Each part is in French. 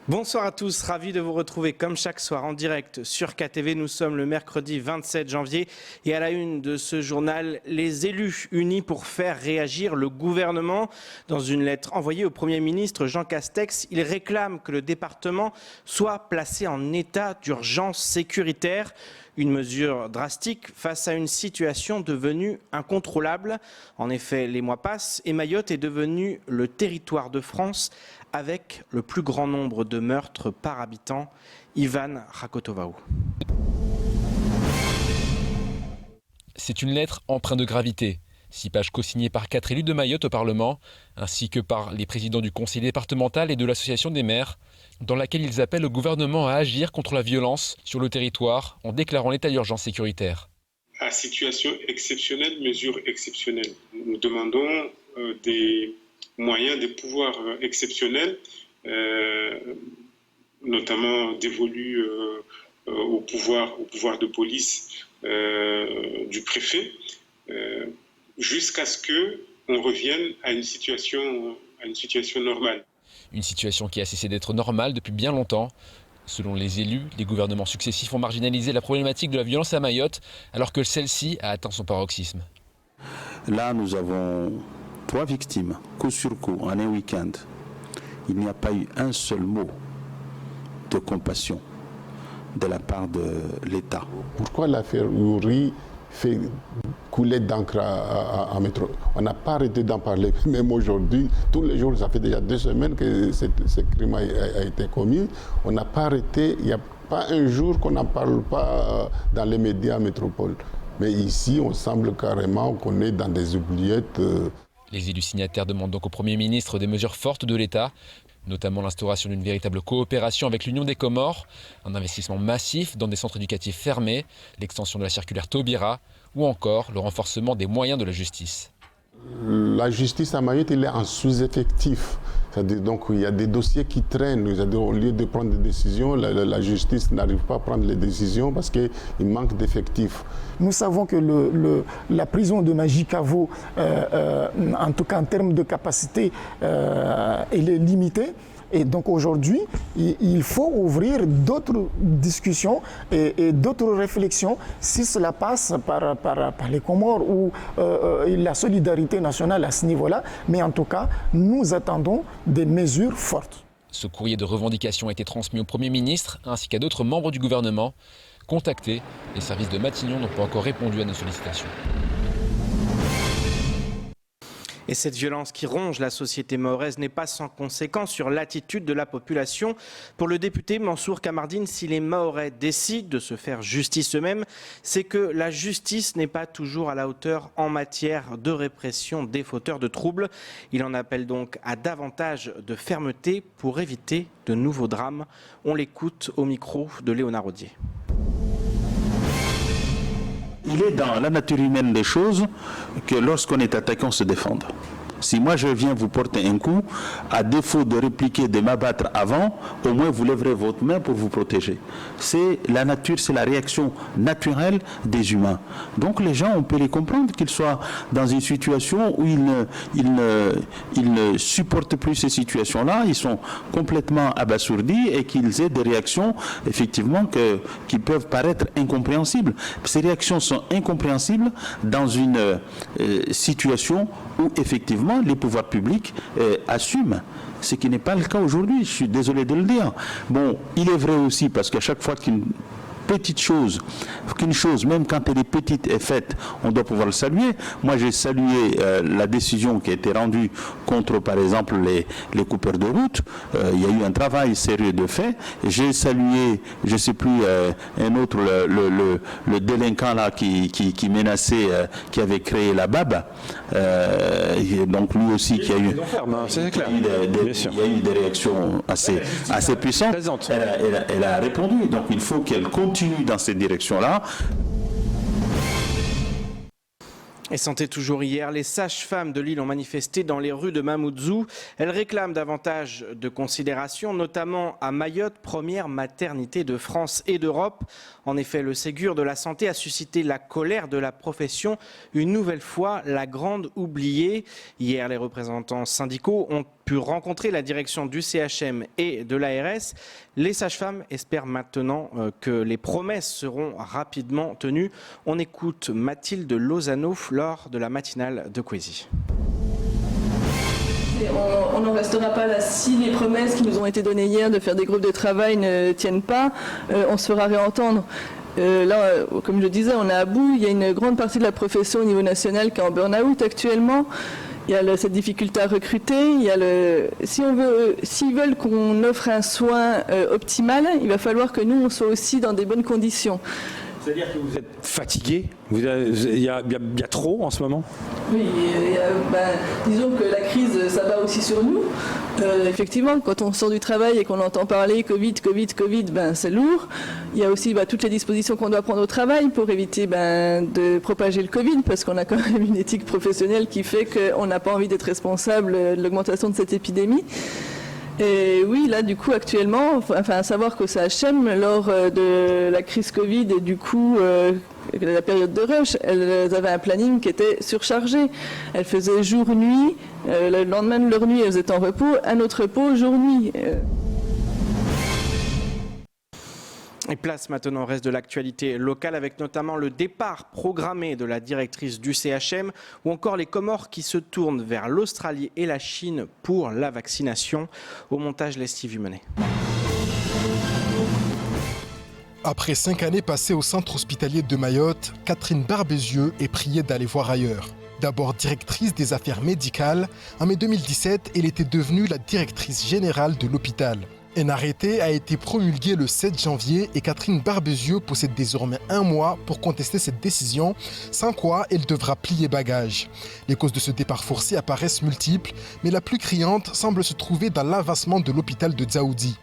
Bonsoir à tous, ravi de vous retrouver comme chaque soir en direct sur KTV. Nous sommes le mercredi 27 janvier et à la une de ce journal, les élus unis pour faire réagir le gouvernement. Dans une lettre envoyée au Premier ministre Jean Castex, ils réclament que le département soit placé en état d'urgence sécuritaire. Une mesure drastique face à une situation devenue incontrôlable. En effet, les mois passent et Mayotte est devenu le territoire de France avec le plus grand nombre de meurtres par habitant. Ivan Rakotovaou. C'est une lettre empreinte de gravité. 6 pages co-signées par 4 élus de Mayotte au Parlement, ainsi que par les présidents du conseil départemental et de l'association des maires, dans laquelle ils appellent le gouvernement à agir contre la violence sur le territoire en déclarant l'état d'urgence sécuritaire. À situation exceptionnelle, mesure exceptionnelle. Nous demandons des moyens, des pouvoirs exceptionnels, notamment dévolus au pouvoir de police du préfet, jusqu'à ce qu'on revienne à une situation normale. Une situation qui a cessé d'être normale depuis bien longtemps. Selon les élus, les gouvernements successifs ont marginalisé la problématique de la violence à Mayotte, alors que celle-ci a atteint son paroxysme. Là, nous avons 3 victimes, coup sur coup, en un week-end. Il n'y a pas eu un seul mot de compassion de la part de l'État. Pourquoi l'affaire Youri fait couler d'encre à métro? On n'a pas arrêté d'en parler, même aujourd'hui, tous les jours, ça fait déjà 2 semaines que ce crime a été commis. On n'a pas arrêté, il n'y a pas un jour qu'on n'en parle pas dans les médias métropoles. Mais ici, on semble carrément qu'on est dans des oubliettes. Les élus signataires demandent donc au Premier ministre des mesures fortes de l'État, notamment l'instauration d'une véritable coopération avec l'Union des Comores, un investissement massif dans des centres éducatifs fermés, l'extension de la circulaire Taubira ou encore le renforcement des moyens de la justice. La justice à Mayotte, elle est en sous-effectif. C'est-à-dire, donc, il y a des dossiers qui traînent. C'est-à-dire, au lieu de prendre des décisions, la justice n'arrive pas à prendre les décisions parce qu'il manque d'effectifs. Nous savons que la prison de Majicavo, en tout cas en termes de capacité, elle est limitée. Et donc aujourd'hui, il faut ouvrir d'autres discussions et d'autres réflexions si cela passe par les Comores ou la solidarité nationale à ce niveau-là. Mais en tout cas, nous attendons des mesures fortes. Ce courrier de revendication a été transmis au Premier ministre ainsi qu'à d'autres membres du gouvernement. Contactés, les services de Matignon n'ont pas encore répondu à nos sollicitations. Et cette violence qui ronge la société mahoraise n'est pas sans conséquence sur l'attitude de la population. Pour le député Mansour Kamardine, si les Mahorais décident de se faire justice eux-mêmes, c'est que la justice n'est pas toujours à la hauteur en matière de répression des fauteurs de troubles. Il en appelle donc à davantage de fermeté pour éviter de nouveaux drames. On l'écoute au micro de Léonard Audier. Il est dans la nature humaine des choses que lorsqu'on est attaqué, on se défende. Si moi je viens vous porter un coup, à défaut de répliquer, de m'abattre avant, au moins vous lèverez votre main pour vous protéger. C'est la nature, c'est la réaction naturelle des humains. Donc les gens, on peut les comprendre qu'ils soient dans une situation où ils ne supportent plus ces situations-là, ils sont complètement abasourdis et qu'ils aient des réactions effectivement qui peuvent paraître incompréhensibles. Ces réactions sont incompréhensibles dans une situation où effectivement les pouvoirs publics assument, ce qui n'est pas le cas aujourd'hui, je suis désolé de le dire. Bon, il est vrai aussi parce qu'à chaque fois qu'une chose, même quand elle est petite, est faite, on doit pouvoir le saluer. Moi, j'ai salué la décision qui a été rendue contre, par exemple, les coupeurs de route. Il y a eu un travail sérieux de fait. J'ai salué, je ne sais plus, un autre, le délinquant là qui menaçait, qui avait créé la BAB. Donc lui aussi qui a eu, il y a eu des réactions assez puissantes. Elle a répondu. Donc il faut qu'elle continue dans cette direction-là. Et santé toujours hier, les sages-femmes de Lille ont manifesté dans les rues de Mamoudzou. Elles réclament davantage de considération, notamment à Mayotte, première maternité de France et d'Europe. En effet, le Ségur de la santé a suscité la colère de la profession, une nouvelle fois la grande oubliée. Hier, les représentants syndicaux ont pu rencontrer la direction du CHM et de l'ARS. Les sages-femmes espèrent maintenant que les promesses seront rapidement tenues. On écoute Mathilde Lozano lors de la matinale de Kwesi. On n'en restera pas là. Si les promesses qui nous ont été données hier de faire des groupes de travail ne tiennent pas, on se fera réentendre. Là, comme je disais, on est à bout. Il y a une grande partie de la profession au niveau national qui est en burn-out actuellement. Il y a cette difficulté à recruter. Il y a s'ils veulent qu'on offre un soin optimal, il va falloir que nous, on soit aussi dans des bonnes conditions. C'est-à-dire que vous êtes fatigué, il y a trop en ce moment? Oui, disons que la crise s'abat aussi sur nous. Effectivement, quand on sort du travail et qu'on entend parler Covid, c'est lourd. Il y a aussi toutes les dispositions qu'on doit prendre au travail pour éviter de propager le Covid, parce qu'on a quand même une éthique professionnelle qui fait qu'on n'a pas envie d'être responsable de l'augmentation de cette épidémie. Et oui, là, du coup, actuellement, à savoir qu'au CHM, lors de la crise Covid et du coup, la période de rush, elles avaient un planning qui était surchargé. Elles faisaient jour-nuit, le lendemain de leur nuit, elles étaient en repos, un autre repos, jour-nuit. Et place maintenant au reste de l'actualité locale avec notamment le départ programmé de la directrice du CHM ou encore les Comores qui se tournent vers l'Australie et la Chine pour la vaccination. Au montage, Steve Humenet. Après 5 années passées au centre hospitalier de Mayotte, Catherine Barbezieux est priée d'aller voir ailleurs. D'abord directrice des affaires médicales, en mai 2017, elle était devenue la directrice générale de l'hôpital. Un arrêté a été promulgué le 7 janvier et Catherine Barbezieux possède désormais 1 mois pour contester cette décision, sans quoi elle devra plier bagage. Les causes de ce départ forcé apparaissent multiples, mais la plus criante semble se trouver dans l'avancement de l'hôpital de Dzaoudi.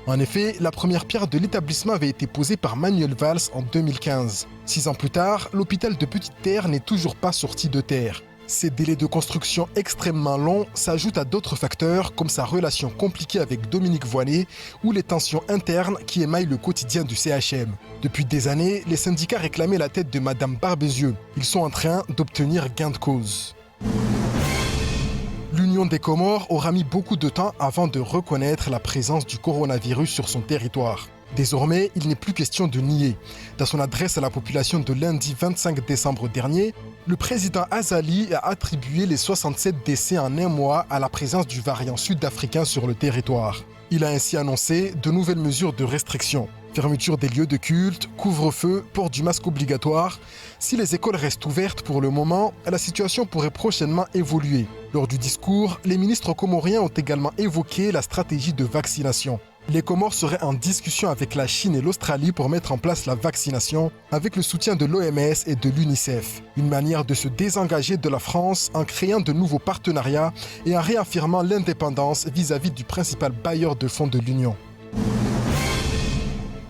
En effet, la première pierre de l'établissement avait été posée par Manuel Valls en 2015. 6 ans plus tard, l'hôpital de Petite Terre n'est toujours pas sorti de terre. Ces délais de construction extrêmement longs s'ajoutent à d'autres facteurs comme sa relation compliquée avec Dominique Voynet ou les tensions internes qui émaillent le quotidien du CHM. Depuis des années, les syndicats réclamaient la tête de Madame Barbezieux. Ils sont en train d'obtenir gain de cause. L'Union des Comores aura mis beaucoup de temps avant de reconnaître la présence du coronavirus sur son territoire. Désormais, il n'est plus question de nier. Dans son adresse à la population de lundi 25 décembre dernier, le président Azali a attribué les 67 décès en 1 mois à la présence du variant sud-africain sur le territoire. Il a ainsi annoncé de nouvelles mesures de restriction. Fermeture des lieux de culte, couvre-feu, port du masque obligatoire. Si les écoles restent ouvertes pour le moment, la situation pourrait prochainement évoluer. Lors du discours, les ministres comoriens ont également évoqué la stratégie de vaccination. Les Comores seraient en discussion avec la Chine et l'Australie pour mettre en place la vaccination avec le soutien de l'OMS et de l'UNICEF. Une manière de se désengager de la France en créant de nouveaux partenariats et en réaffirmant l'indépendance vis-à-vis du principal bailleur de fonds de l'Union.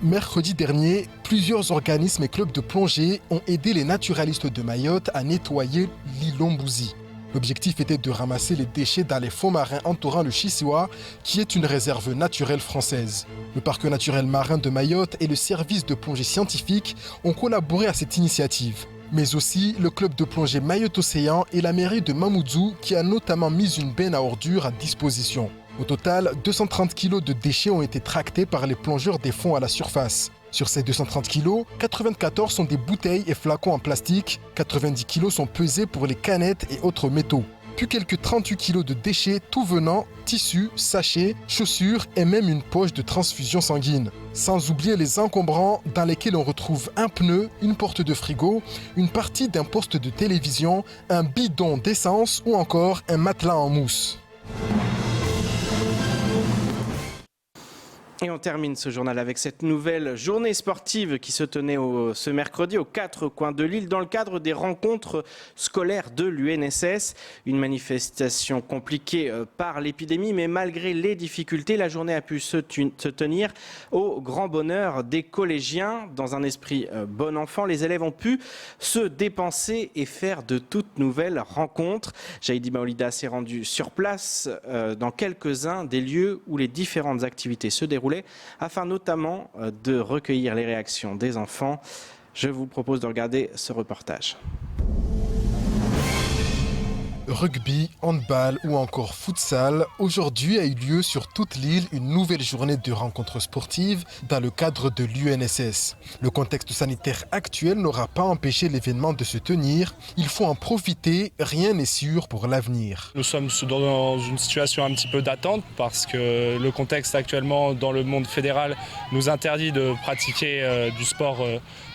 Mercredi dernier, plusieurs organismes et clubs de plongée ont aidé les naturalistes de Mayotte à nettoyer l'île Lombouzi. L'objectif était de ramasser les déchets dans les fonds marins entourant le Chissiwa, qui est une réserve naturelle française. Le parc naturel marin de Mayotte et le service de plongée scientifique ont collaboré à cette initiative. Mais aussi le club de plongée Mayotte Océan et la mairie de Mamoudzou qui a notamment mis une benne à ordures à disposition. Au total, 230 kg de déchets ont été tractés par les plongeurs des fonds à la surface. Sur ces 230 kg, 94 sont des bouteilles et flacons en plastique, 90 kg sont pesés pour les canettes et autres métaux. Puis quelques 38 kg de déchets tout venant, tissus, sachets, chaussures et même une poche de transfusion sanguine. Sans oublier les encombrants dans lesquels on retrouve un pneu, une porte de frigo, une partie d'un poste de télévision, un bidon d'essence ou encore un matelas en mousse. Et on termine ce journal avec cette nouvelle journée sportive qui se tenait ce mercredi aux 4 coins de l'île dans le cadre des rencontres scolaires de l'UNSS. Une manifestation compliquée par l'épidémie, mais malgré les difficultés, la journée a pu se tenir au grand bonheur des collégiens. Dans un esprit bon enfant, les élèves ont pu se dépenser et faire de toutes nouvelles rencontres. Jaïdi Maolida s'est rendu sur place dans quelques-uns des lieux où les différentes activités se déroulent, afin notamment de recueillir les réactions des enfants. Je vous propose de regarder ce reportage. rugby, handball ou encore futsal, aujourd'hui a eu lieu sur toute l'île une nouvelle journée de rencontres sportives dans le cadre de l'UNSS. Le contexte sanitaire actuel n'aura pas empêché l'événement de se tenir. Il faut en profiter, rien n'est sûr pour l'avenir. Nous sommes dans une situation un petit peu d'attente parce que le contexte actuellement dans le monde fédéral nous interdit de pratiquer du sport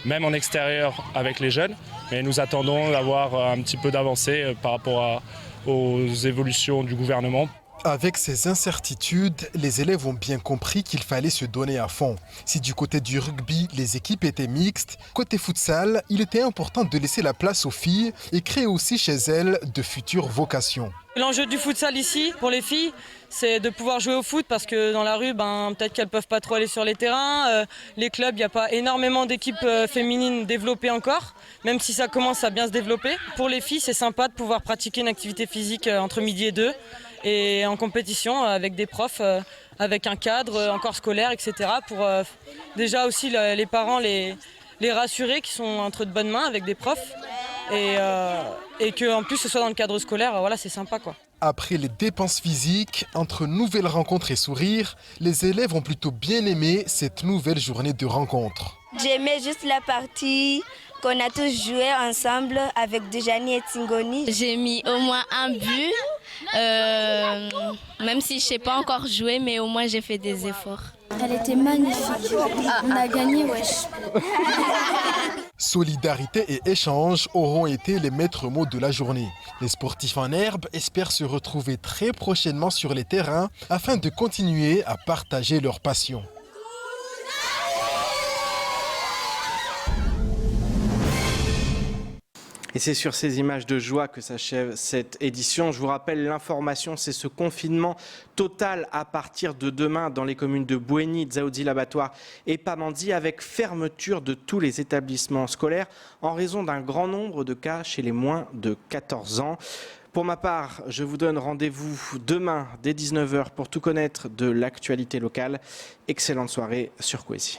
même en extérieur avec les jeunes. Mais nous attendons d'avoir un petit peu d'avancée par rapport aux évolutions du gouvernement. Avec ces incertitudes, les élèves ont bien compris qu'il fallait se donner à fond. Si du côté du rugby, les équipes étaient mixtes, côté futsal, il était important de laisser la place aux filles et créer aussi chez elles de futures vocations. L'enjeu du futsal ici, pour les filles, c'est de pouvoir jouer au foot parce que dans la rue, peut-être qu'elles ne peuvent pas trop aller sur les terrains. Les clubs, il n'y a pas énormément d'équipes féminines développées encore, même si ça commence à bien se développer. Pour les filles, c'est sympa de pouvoir pratiquer une activité physique entre midi et 2 et en compétition avec des profs, avec un cadre encore scolaire, etc. pour déjà aussi les parents les rassurer qu'ils sont entre de bonnes mains avec des profs et qu'en plus ce soit dans le cadre scolaire, voilà, c'est sympa quoi. Après les dépenses physiques, entre nouvelles rencontres et sourires, les élèves ont plutôt bien aimé cette nouvelle journée de rencontre. J'aimais juste la partie qu'on a tous joué ensemble avec Dejani et Tingoni. J'ai mis au moins un but, même si je ne sais pas encore jouer, mais au moins j'ai fait des efforts. Elle était magnifique. On a gagné, wesh. Solidarité et échange auront été les maîtres mots de la journée. Les sportifs en herbe espèrent se retrouver très prochainement sur les terrains afin de continuer à partager leur passion. Et c'est sur ces images de joie que s'achève cette édition. Je vous rappelle l'information, c'est ce confinement total à partir de demain dans les communes de Bouéni, Dzaoudzi, l'Abattoir et Pamandzi, avec fermeture de tous les établissements scolaires en raison d'un grand nombre de cas chez les moins de 14 ans. Pour ma part, je vous donne rendez-vous demain dès 19h pour tout connaître de l'actualité locale. Excellente soirée sur Coésie.